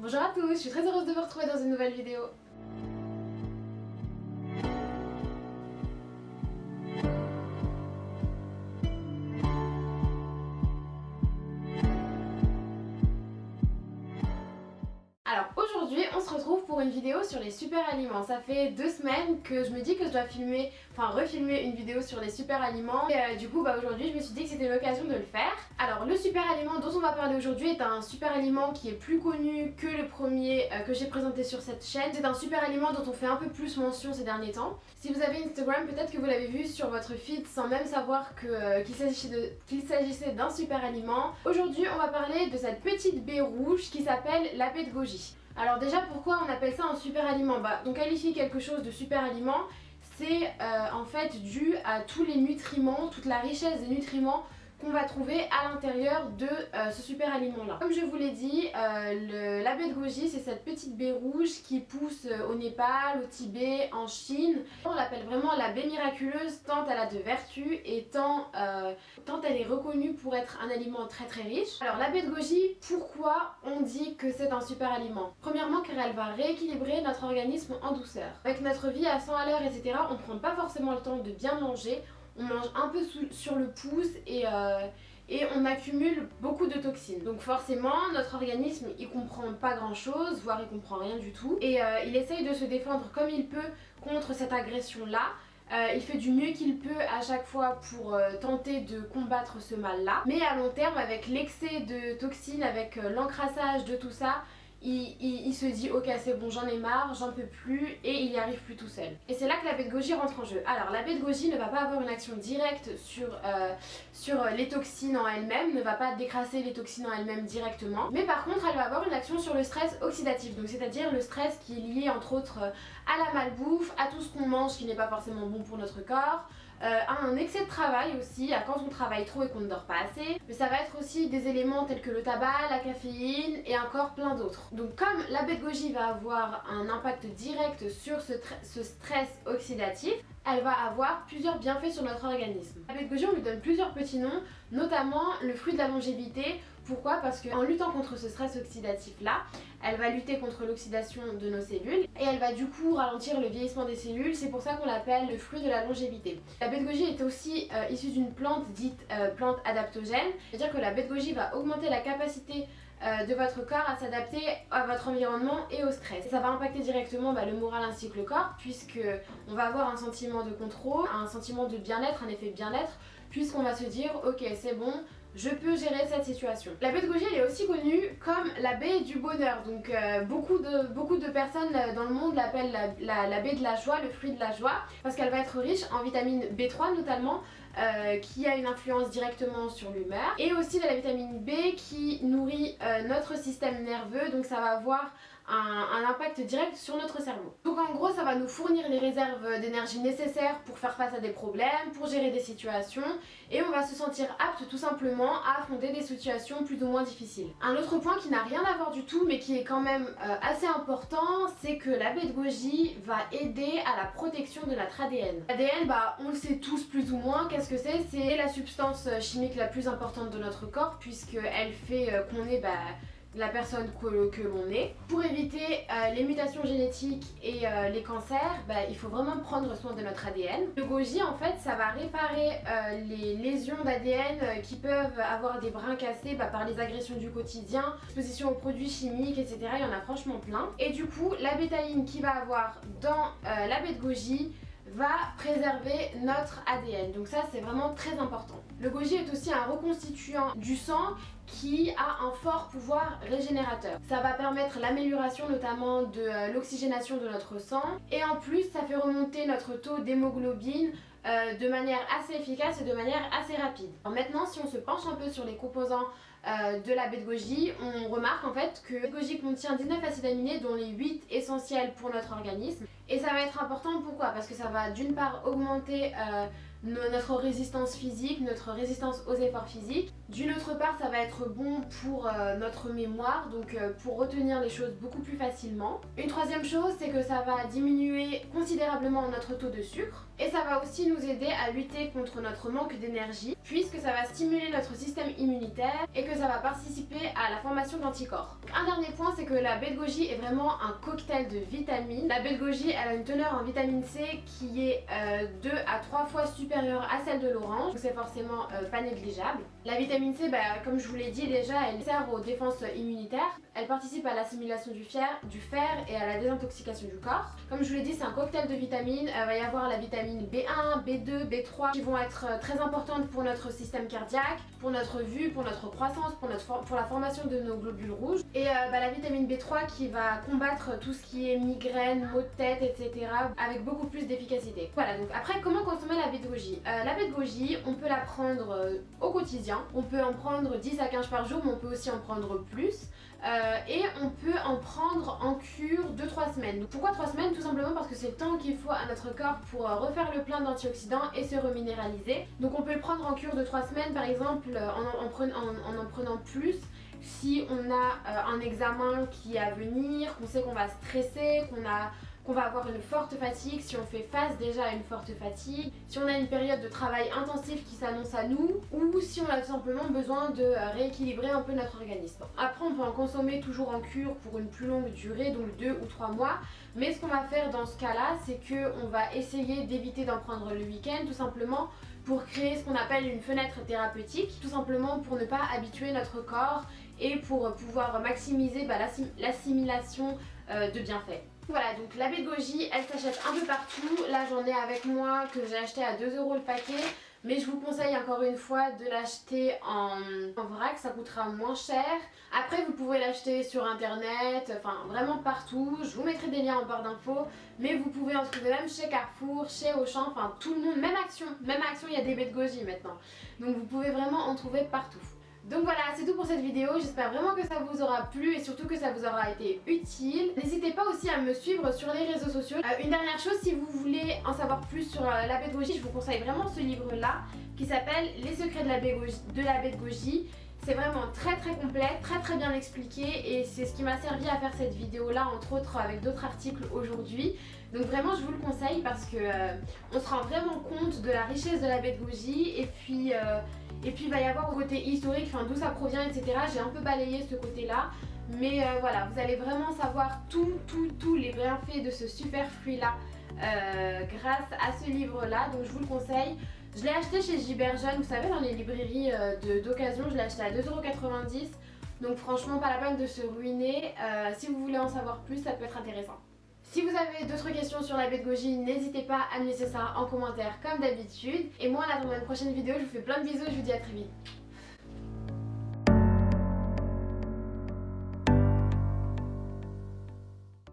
Bonjour à tous, je suis très heureuse de vous retrouver dans une nouvelle vidéo. Alors aujourd'hui on se retrouve pour une vidéo sur les super aliments. Ça fait 2 semaines que je me dis que je dois refilmer une vidéo sur les super aliments. Et du coup aujourd'hui je me suis dit que c'était l'occasion de le faire. Alors le super aliment dont on va parler aujourd'hui est un super aliment qui est plus connu que le premier que j'ai présenté sur cette chaîne. C'est un super aliment dont on fait un peu plus mention ces derniers temps. Si vous avez Instagram, peut-être que vous l'avez vu sur votre feed sans même savoir qu'il s'agissait d'un super aliment. Aujourd'hui on va parler de cette petite baie rouge qui s'appelle la baie de goji. Alors déjà pourquoi on appelle ça un super aliment? On qualifie quelque chose de super aliment, c'est en fait dû à tous les nutriments, toute la richesse des nutriments qu'on va trouver à l'intérieur de ce super aliment là. Comme je vous l'ai dit, la baie de goji c'est cette petite baie rouge qui pousse au Népal, au Tibet, en Chine. On l'appelle vraiment la baie miraculeuse tant elle a de vertus et tant elle est reconnue pour être un aliment très très riche. Alors la baie de goji, pourquoi on dit que c'est un super aliment? Premièrement car elle va rééquilibrer notre organisme en douceur. Avec notre vie à 100 à l'heure etc, on ne prend pas forcément le temps de bien manger. On mange un peu sur le pouce et on accumule beaucoup de toxines. Donc forcément notre organisme il comprend pas grand chose, voire il comprend rien du tout. Et il essaye de se défendre comme il peut contre cette agression là. Il fait du mieux qu'il peut à chaque fois pour tenter de combattre ce mal là. Mais à long terme avec l'excès de toxines, avec l'encrassage de tout ça, il se dit ok c'est bon j'en ai marre, j'en peux plus et il n'y arrive plus tout seul. Et c'est là que la baie de goji rentre en jeu. Alors la baie de goji ne va pas avoir une action directe sur les toxines en elles-mêmes, ne va pas décrasser les toxines en elles-mêmes directement. Mais par contre elle va avoir une action sur le stress oxydatif. Donc c'est-à-dire le stress qui est lié entre autres à la malbouffe, à tout ce qu'on mange qui n'est pas forcément bon pour notre corps. À un excès de travail aussi, à quand on travaille trop et qu'on ne dort pas assez. Mais ça va être aussi des éléments tels que le tabac, la caféine et encore plein d'autres. Donc comme la baie de goji va avoir un impact direct sur ce stress oxydatif, elle va avoir plusieurs bienfaits sur notre organisme. La baie de goji on lui donne plusieurs petits noms, notamment le fruit de la longévité. Pourquoi? Parce qu'en luttant contre ce stress oxydatif là, elle va lutter contre l'oxydation de nos cellules et elle va du coup ralentir le vieillissement des cellules. C'est pour ça qu'on l'appelle le fruit de la longévité. La baie de goji est aussi issue d'une plante dite plante adaptogène. C'est-à-dire que la baie de goji va augmenter la capacité de votre corps à s'adapter à votre environnement et au stress. Et ça va impacter directement le moral ainsi que le corps, puisque on va avoir un sentiment de contrôle, un sentiment de bien-être, un effet bien-être, puisqu'on va se dire ok c'est bon, je peux gérer cette situation. La baie de goji elle est aussi connue comme la baie du bonheur. Donc beaucoup de personnes dans le monde l'appellent la baie de la joie, le fruit de la joie, parce qu'elle va être riche en vitamine B3 notamment, qui a une influence directement sur l'humeur, et aussi de la vitamine B qui nourrit notre système nerveux, donc ça va avoir un impact direct sur notre cerveau. Donc en gros ça va nous fournir les réserves d'énergie nécessaires pour faire face à des problèmes, pour gérer des situations, et on va se sentir apte tout simplement à affronter des situations plus ou moins difficiles. Un autre point qui n'a rien à voir du tout mais qui est quand même assez important, c'est que la baie de goji va aider à la protection de notre ADN. L'ADN on le sait tous plus ou moins, qu'est-ce que c'est? C'est la substance chimique la plus importante de notre corps, puisqu'elle fait qu'on est la personne que l'on est. Pour éviter les mutations génétiques et les cancers, il faut vraiment prendre soin de notre ADN. Le goji en fait ça va réparer les lésions d'ADN qui peuvent avoir des brins cassés par les agressions du quotidien, exposition aux produits chimiques etc, il y en a franchement plein. Et du coup la bétaïne qu'il va avoir dans la baie de goji va préserver notre ADN, donc ça c'est vraiment très important. Le goji est aussi un reconstituant du sang qui a un fort pouvoir régénérateur. Ça va permettre l'amélioration notamment de l'oxygénation de notre sang, et en plus ça fait remonter notre taux d'hémoglobine de manière assez efficace et de manière assez rapide. Alors maintenant si on se penche un peu sur les composants de la baie de goji, on remarque en fait que la baie de goji contient 19 acides aminés dont les 8 essentiels pour notre organisme. Et ça va être important pourquoi? Parce que ça va d'une part augmenter notre résistance physique, notre résistance aux efforts physiques. D'une autre part, ça va être bon pour notre mémoire, donc pour retenir les choses beaucoup plus facilement. Une troisième chose, c'est que ça va diminuer considérablement notre taux de sucre et ça va aussi nous aider à lutter contre notre manque d'énergie puisque ça va stimuler notre système immunitaire et que ça va participer à la formation d'anticorps. Un dernier point, c'est que la baie de goji est vraiment un cocktail de vitamines. La baie de goji, elle a une teneur en vitamine C qui est 2 à 3 fois supérieure à celle de l'orange, donc c'est forcément pas négligeable. La vitamine C, comme je vous l'ai dit déjà, elle sert aux défenses immunitaires. Elle participe à l'assimilation du fer et à la désintoxication du corps. Comme je vous l'ai dit, c'est un cocktail de vitamines. Il va y avoir la vitamine B1, B2, B3 qui vont être très importantes pour notre système cardiaque, pour notre vue, pour notre croissance, pour la formation de nos globules rouges. Et la vitamine B3 qui va combattre tout ce qui est migraine, maux de tête, etc. avec beaucoup plus d'efficacité. Voilà, donc après, comment consommer la baie de goji? La baie de goji, on peut la prendre au quotidien. On peut en prendre 10 à 15 par jour, mais on peut aussi en prendre plus. Et on peut en prendre en cure 2-3 semaines. Donc pourquoi 3 semaines? Tout simplement parce que c'est le temps qu'il faut à notre corps pour refaire le plein d'antioxydants et se reminéraliser. Donc on peut le prendre en cure de 3 semaines par exemple en en prenant plus si on a un examen qui est à venir, qu'on sait qu'on va stresser, qu'on va avoir une forte fatigue, si on fait face déjà à une forte fatigue, si on a une période de travail intensif qui s'annonce à nous, ou si on a tout simplement besoin de rééquilibrer un peu notre organisme. Après, on peut en consommer toujours en cure pour une plus longue durée, donc 2 ou 3 mois, mais ce qu'on va faire dans ce cas-là, c'est qu'on va essayer d'éviter d'en prendre le week-end, tout simplement pour créer ce qu'on appelle une fenêtre thérapeutique, tout simplement pour ne pas habituer notre corps et pour pouvoir maximiser l'assimilation de bienfaits. Voilà, donc la baie de goji, elle s'achète un peu partout. Là, j'en ai avec moi que j'ai acheté à 2 € le paquet. Mais je vous conseille encore une fois de l'acheter en vrac, ça coûtera moins cher. Après, vous pouvez l'acheter sur internet, enfin vraiment partout. Je vous mettrai des liens en barre d'infos. Mais vous pouvez en trouver même chez Carrefour, chez Auchan, enfin tout le monde, même Action, il y a des baies de goji maintenant. Donc vous pouvez vraiment en trouver partout. Donc voilà, c'est tout pour cette vidéo, j'espère vraiment que ça vous aura plu et surtout que ça vous aura été utile. N'hésitez pas aussi à me suivre sur les réseaux sociaux. Une dernière chose, si vous voulez en savoir plus sur la baie de goji, je vous conseille vraiment ce livre-là qui s'appelle Les secrets de la baie de goji. C'est vraiment très complet, très bien expliqué et c'est ce qui m'a servi à faire cette vidéo là, entre autres avec d'autres articles aujourd'hui. Donc vraiment je vous le conseille parce que on se rend vraiment compte de la richesse de la baie de goji et puis il va y avoir au côté historique, enfin d'où ça provient, etc. J'ai un peu balayé ce côté là. Mais voilà, vous allez vraiment savoir tous les bienfaits de ce super fruit là grâce à ce livre là, donc je vous le conseille. Je l'ai acheté chez Giberjeune, vous savez, dans les librairies d'occasion, je l'ai acheté à 2,90 €. Donc franchement pas la peine de se ruiner. Si vous voulez en savoir plus, ça peut être intéressant. Si vous avez d'autres questions sur la baie de goji, n'hésitez pas à me laisser ça en commentaire comme d'habitude. Et moi en attendant une prochaine vidéo, je vous fais plein de bisous et je vous dis à très vite.